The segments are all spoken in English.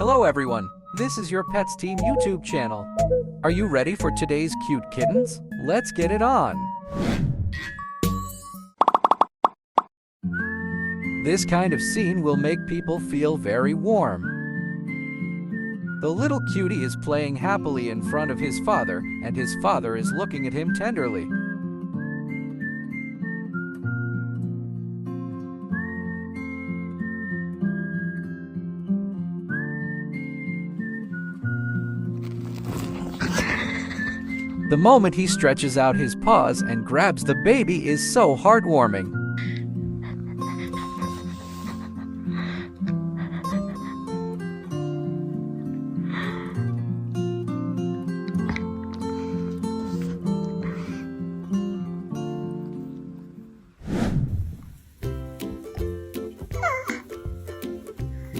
Hello everyone, this is your Pets Team YouTube channel. Are you ready for today's cute kittens? Let's get it on! This kind of scene will make people feel very warm. The little cutie is playing happily in front of his father, and his father is looking at him tenderly. The moment he stretches out his paws and grabs the baby is so heartwarming.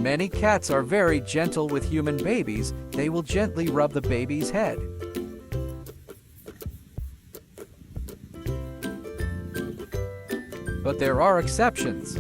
Many cats are very gentle with human babies. They will gently rub the baby's head. But there are exceptions.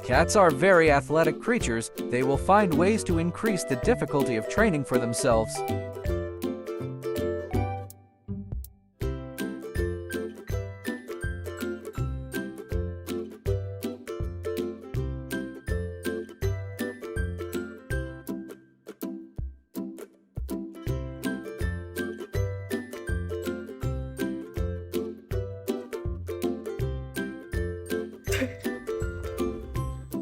Cats are very athletic creatures. They will find ways to increase the difficulty of training for themselves.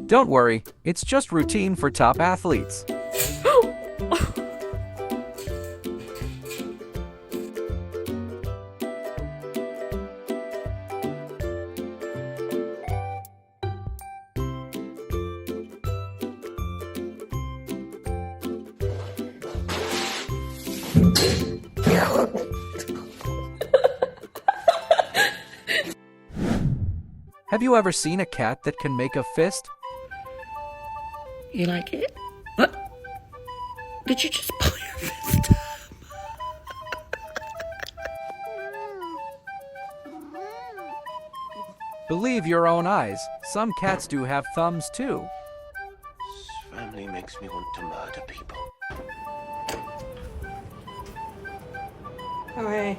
Don't worry, it's just routine for top athletes. Have you ever seen a cat that can make a fist? You like it? What? Did you just pull your fist? Believe your own eyes. Some cats do have thumbs too. This family makes me want to murder people. Okay.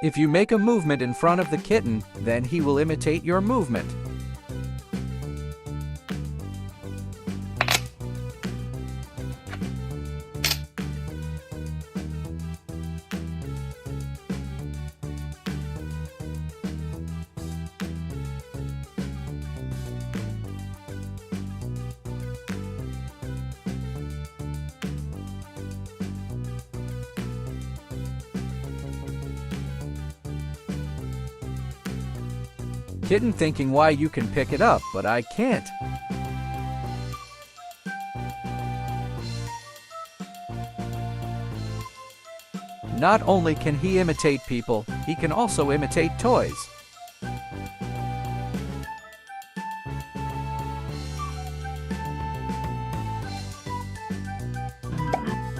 If you make a movement in front of the kitten, then he will imitate your movement. Kitten thinking why you can pick it up, but I can't. Not only can he imitate people, he can also imitate toys.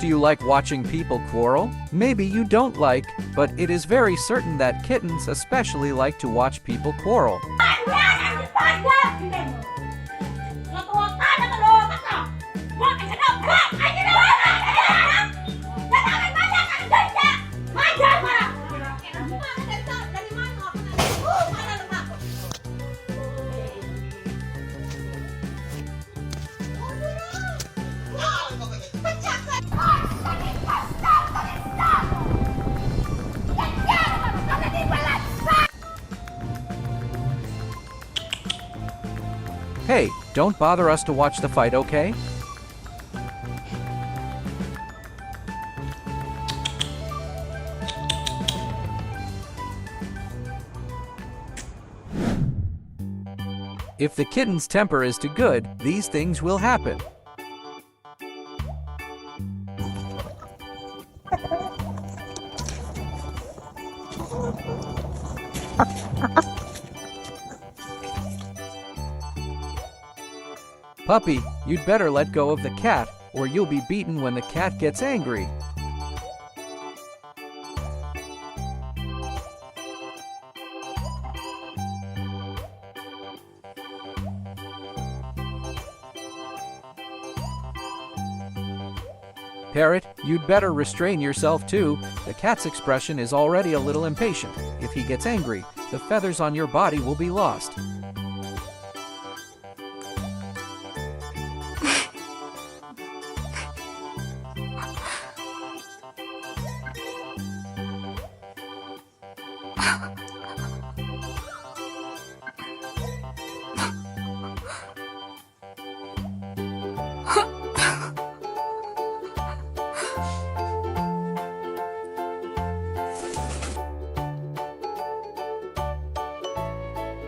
Do you like watching people quarrel? Maybe you don't like, but it is very certain that kittens especially like to watch people quarrel. Hey, don't bother us to watch the fight, okay? If the kitten's temper is too good, these things will happen. Puppy, you'd better let go of the cat, or you'll be beaten when the cat gets angry. Parrot, you'd better restrain yourself too. The cat's expression is already a little impatient. If he gets angry, the feathers on your body will be lost.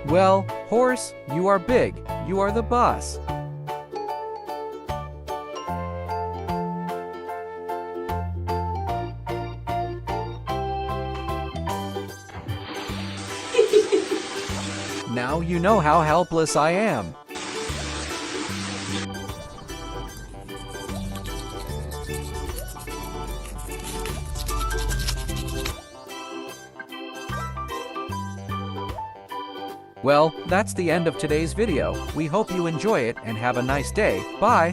Well, horse, you are big. You are the boss. Now you know how helpless I am. Well, that's the end of today's video. We hope you enjoy it and have a nice day. Bye!